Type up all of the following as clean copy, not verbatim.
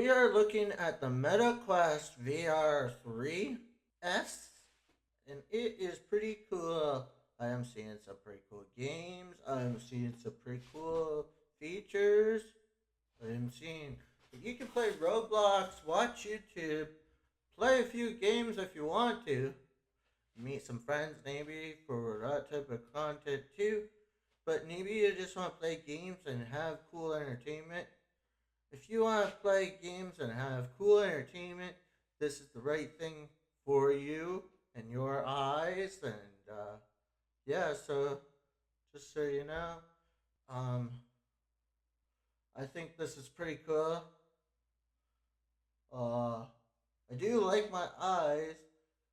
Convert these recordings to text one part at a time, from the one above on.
We are looking at the MetaQuest VR 3S, and it is pretty cool. I am seeing some pretty cool games. I am seeing some pretty cool features. I am seeing you can play Roblox, watch YouTube, play a few games if you want to, meet some friends maybe for that type of content too. But maybe you just want to play games and have cool entertainment. If you want to play games and have cool entertainment, this is the right thing for you and your eyes. And yeah, so just so you know, um, I think this is pretty cool. Uh, I do like my eyes,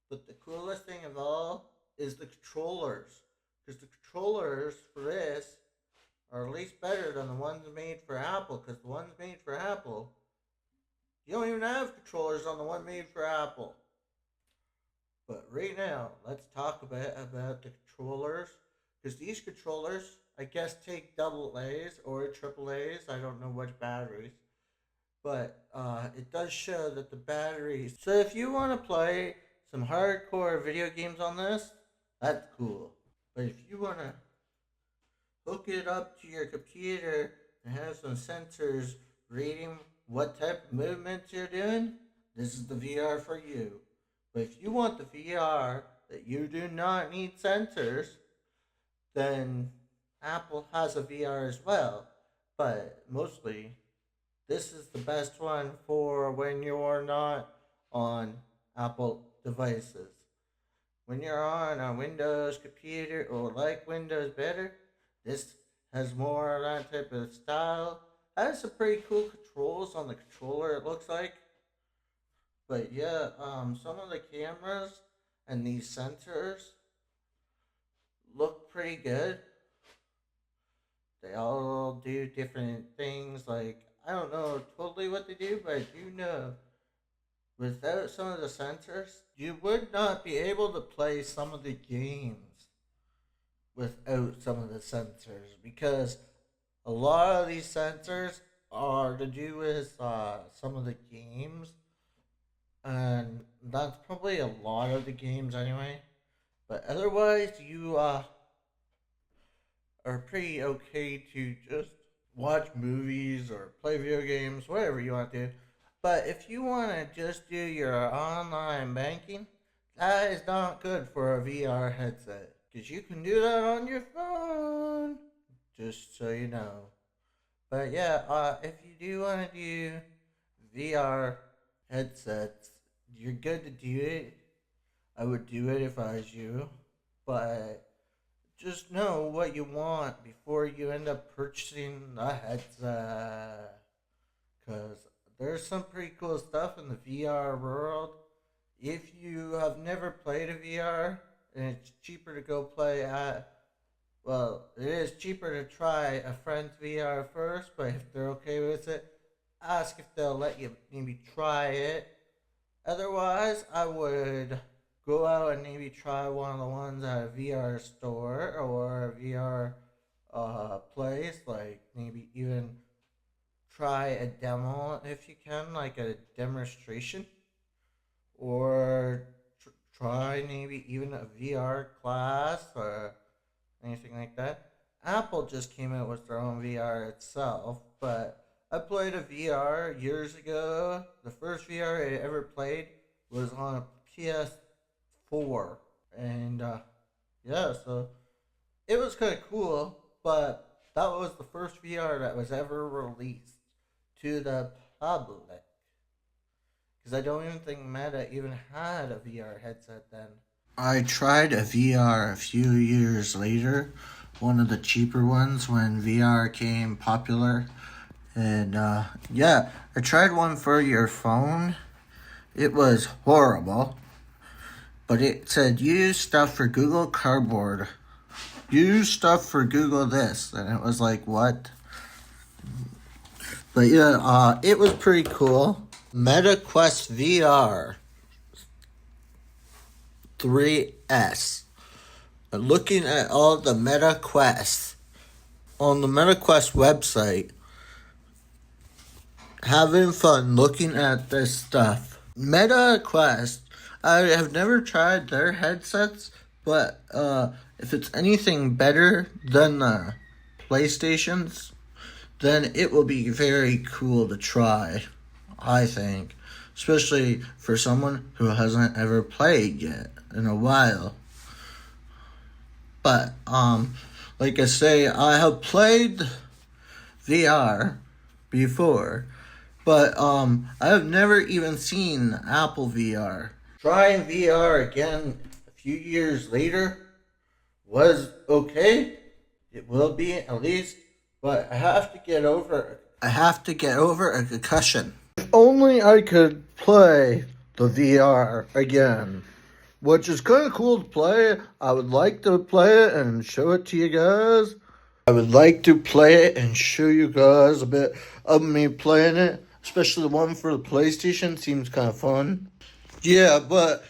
but the coolest thing of all is the controllers. Because the controllers for this are at least better than the ones made for Apple. Because the ones made for Apple, you don't even have controllers on the one made for Apple. But right now, let's talk about the controllers. Because these controllers, I guess, take double A's or triple A's. I don't know which batteries. But it does show that the batteries. So if you want to play some hardcore video games on this, that's cool. But if you want to hook it up to your computer and have some sensors reading what type of movements you're doing, this is the VR for you. But if you want the VR that you do not need sensors, then Apple has a VR as well. But mostly, this is the best one for when you're not on Apple devices. When you're on a Windows computer or like Windows better, this has more of that type of style. Has some pretty cool controls on the controller, it looks like. But yeah, some of the cameras and these sensors look pretty good. They all do different things. Like, I don't know totally what they do, but I do know without some of the sensors, you would not be able to play some of the games without some of the sensors because a lot of these sensors are to do with some of the games, and that's probably a lot of the games anyway. But otherwise, you are pretty okay to just watch movies or play video games, whatever you want to do. But if you want to just do your online banking, that is not good for a VR headset because you can do that on your phone. Just so you know. But yeah, if you do want to do VR headsets, you're good to do it. I would do it if I was you. But just know what you want before you end up purchasing the headset. Because there's some pretty cool stuff in the VR world. If you have never played a VR, and it's cheaper to go play at, well, it is cheaper to try a friend's VR first, but if they're okay with it, ask if they'll let you maybe try it. Otherwise, I would go out and maybe try one of the ones at a VR store or a VR place, like maybe even try a demo if you can, like a demonstration, or try maybe even a VR class or anything like that. Apple just came out with their own VR itself, but I played a VR years ago. The first VR I ever played was on a PS4, and yeah, so it was kind of cool, but that was the first VR that was ever released to the public. Because I don't even think Meta even had a VR headset then. I tried a VR a few years later, one of the cheaper ones when VR came popular. And yeah, I tried one for your phone. It was horrible. But it said use stuff for Google Cardboard. Use stuff for Google this. And it was like, what? But yeah, it was pretty cool. MetaQuest VR 3S. Looking at all the MetaQuest on the MetaQuest website having fun looking at this stuff. Meta Quest, I have never tried their headsets, but if it's anything better than the PlayStation's, then it will be very cool to try, I think. Especially for someone who hasn't ever played yet in a while. But, like I say, I have played VR before, but I have never even seen Apple VR. Trying VR again a few years later was okay. It will be at least, but I have to get over. I have to get over a concussion. If only I could play the VR again, which is kind of cool to play. I would like to play it and show it to you guys. I would like to play it and show you guys a bit of me playing it, especially the one for the PlayStation. Seems kind of fun. Yeah, but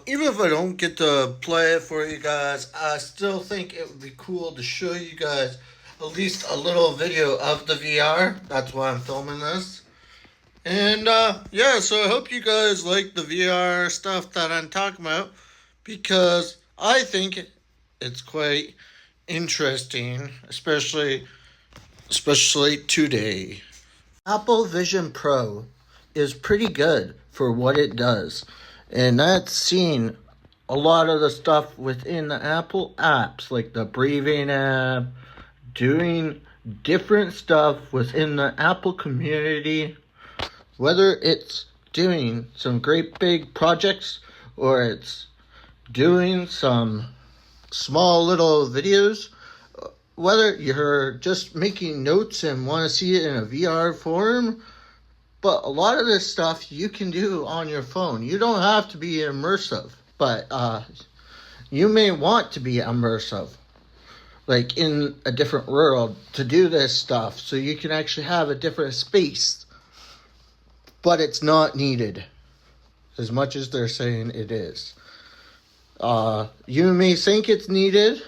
even if I don't get to play it for you guys, I still think it would be cool to show you guys at least a little video of the VR. That's why I'm filming this. And yeah, so I hope you guys like the VR stuff that I'm talking about, because I think it's quite interesting, especially today. Apple Vision Pro is pretty good for what it does, and that's seen a lot of the stuff within the Apple apps, like the breathing app, doing different stuff within the Apple community, whether it's doing some great big projects or it's doing some small little videos, whether you're just making notes and want to see it in a VR form. But a lot of this stuff you can do on your phone. You don't have to be immersive, but you may want to be immersive, like in a different world, to do this stuff, so you can actually have a different space. But it's not needed as much as they're saying it is. You may think it's needed.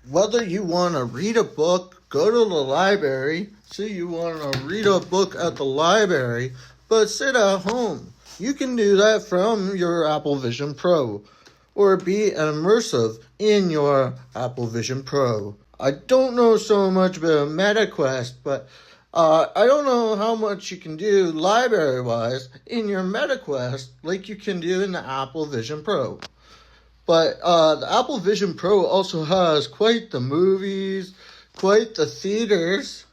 Whether you want to read a book, go to the library. Say you want to read a book at the library, but sit at home. You can do that from your Apple Vision Pro, or be immersive in your Apple Vision Pro. I don't know so much about MetaQuest, but I don't know how much you can do library-wise in your MetaQuest like you can do in the Apple Vision Pro. But the Apple Vision Pro also has quite the movies, quite the theaters.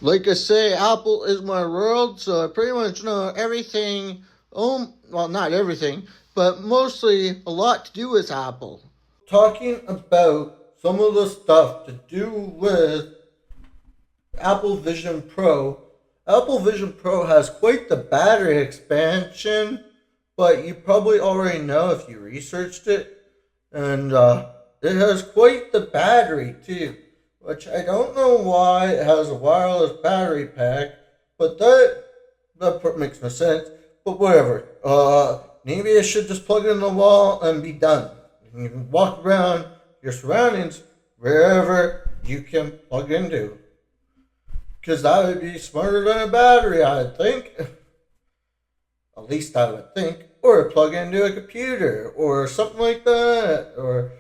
Like I say, Apple is my world, so I pretty much know everything. Oh, well, not everything, but mostly a lot to do with Apple. Talking about some of the stuff to do with Apple Vision Pro. Apple Vision Pro has quite the battery expansion, but you probably already know if you researched it. And it has quite the battery too, which I don't know why it has a wireless battery pack, but that makes no sense. But whatever. Maybe I should just plug it in the wall and be done. You can walk around your surroundings wherever you can plug into. Because that would be smarter than a battery, I think. At least I would think. Or plug into a computer or something like that. Or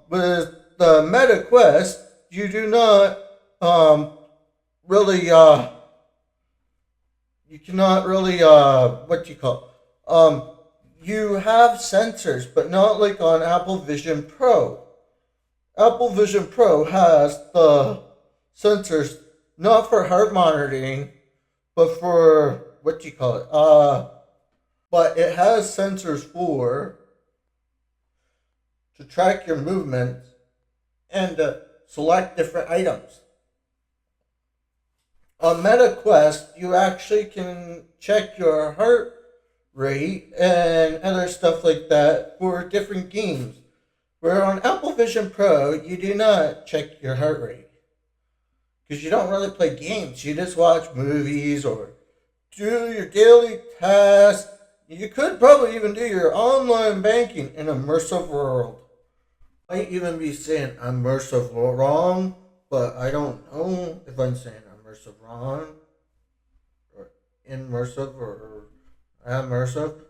with the Meta Quest, you do not really you cannot really you have sensors, but not like on Apple Vision Pro. Apple Vision Pro has the sensors not for heart monitoring, but for but it has sensors for to track your movements and select different items. On MetaQuest, you actually can check your heart rate and other stuff like that for different games. Where on Apple Vision Pro, you do not check your heart rate. Because you don't really play games. You just watch movies or do your daily tasks. You could probably even do your online banking in an immersive world. Might even be saying immersive wrong, but I don't know if I'm saying immersive wrong. immersive or immersive.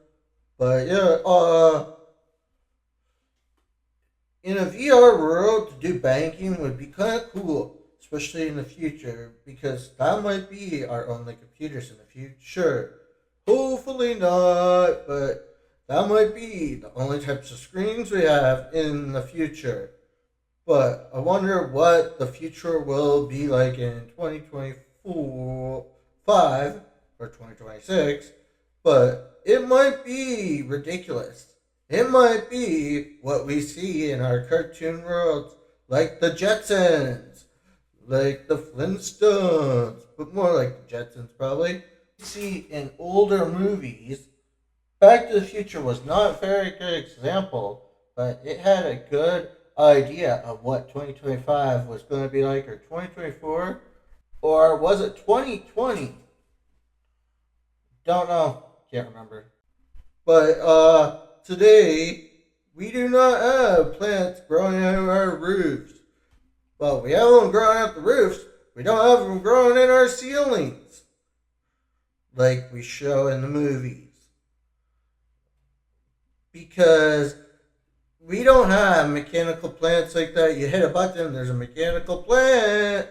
But yeah, in a VR world, to do banking would be kind of cool, especially in the future, because that might be our only computers in the future. Hopefully not, but that might be the only types of screens we have in the future. But I wonder what the future will be like in 2024, 5 or 2026. But it might be ridiculous. It might be what we see in our cartoon worlds, like the Jetsons, like the Flintstones, but more like the Jetsons probably. See in older movies, Back to the Future was not a very good example, but it had a good idea of what 2025 was going to be like, or 2024, or was it 2020? Don't know, can't remember. But today we do not have plants growing out of our roofs. Well, we have them growing out the roofs. We don't have them growing in our ceilings, like we show in the movies, because we don't have mechanical plants like that. You hit a button, there's a mechanical plant.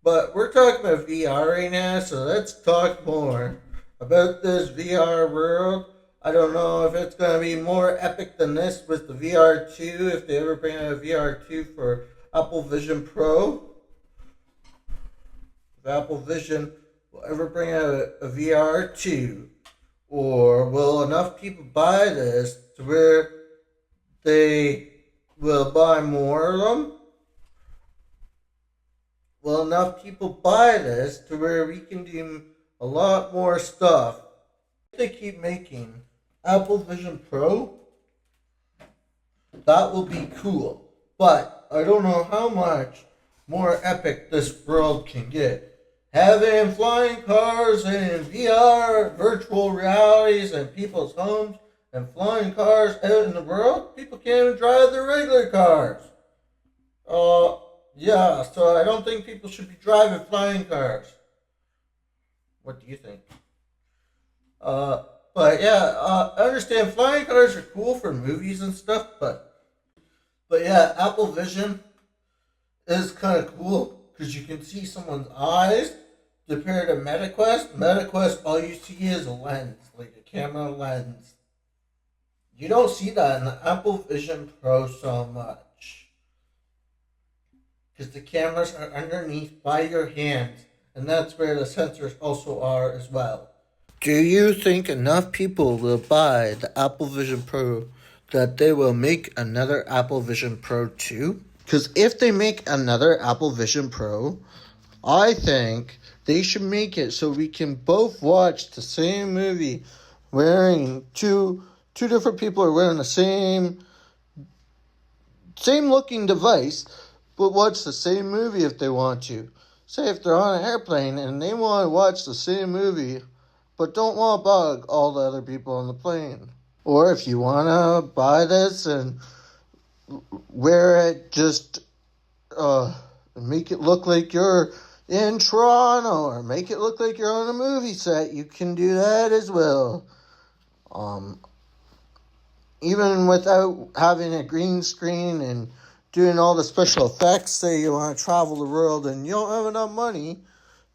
But we're talking about VR right now, so let's talk more about this VR world. I don't know if it's going to be more epic than this with the VR2, if they ever bring out a VR2 for Apple Vision Pro. If Apple Vision will ever bring out a VR2. Or will enough people buy this to where they will buy more of them? Will enough people buy this to where we can do a lot more stuff? If they keep making Apple Vision Pro, that will be cool. But I don't know how much more epic this world can get. Having flying cars and VR, virtual realities in people's homes, and flying cars out in the world, people can't even drive their regular cars. Yeah, so I don't think people should be driving flying cars. What do you think? Uh, but yeah, I understand flying cars are cool for movies and stuff, but yeah, Apple Vision is kind of cool because you can see someone's eyes. Compared to MetaQuest, all you see is a lens, like a camera lens. You don't see that in the Apple Vision Pro so much because the cameras are underneath by your hands, and that's where the sensors also are as well. Do you think enough people will buy the Apple Vision Pro that they will make another Apple Vision Pro 2? Because if they make another Apple Vision Pro, I think they should make it so we can both watch the same movie wearing two different people are wearing the same looking device, but watch the same movie if they want to. Say if they're on an airplane and they want to watch the same movie, but don't want to bug all the other people on the plane. Or if you want to buy this and wear it, just make it look like you're in Toronto, or make it look like you're on a movie set, you can do that as well. Even without having a green screen and doing all the special effects, say you want to travel the world and you don't have enough money,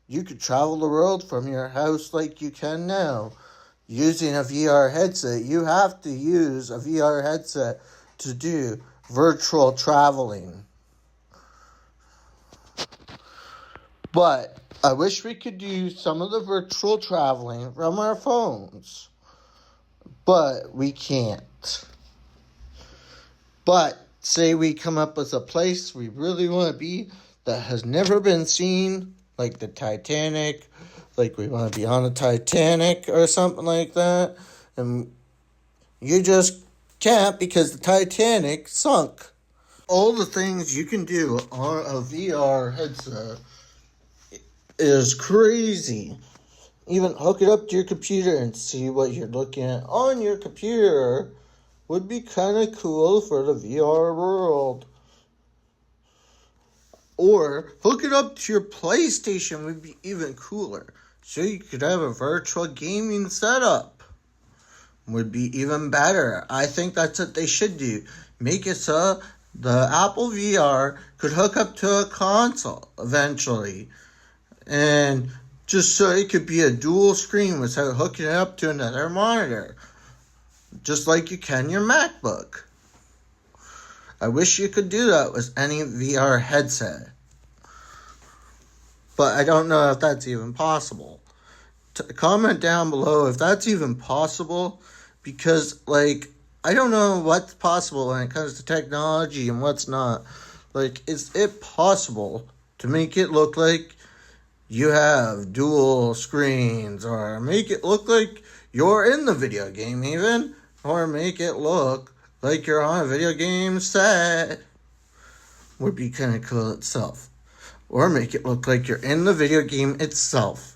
you could travel the world from your house like you can now. Using a VR headset, you have to use a VR headset to do virtual traveling. But I wish we could do some of the virtual traveling from our phones. But we can't. But say we come up with a place we really want to be that has never been seen, like the Titanic, like we want to be on the Titanic or something like that, and you just can't because the Titanic sunk. All the things you can do on a VR headset is crazy. Even hook it up to your computer and see what you're looking at on your computer would be kind of cool for the VR world. Or hook it up to your PlayStation would be even cooler. So you could have a virtual gaming setup. Would be even better. I think that's what they should do. Make it so the Apple VR could hook up to a console eventually. And just so it could be a dual screen without hooking it up to another monitor. Just like you can your MacBook. I wish you could do that with any VR headset. But I don't know if that's even possible. Comment down below if that's even possible. Because, I don't know what's possible when it comes to technology and what's not. Is it possible to make it look like you have dual screens, or make it look like you're in the video game even, or make it look like you're on a video game set? Would be kind of cool itself. Or make it look like you're in the video game itself.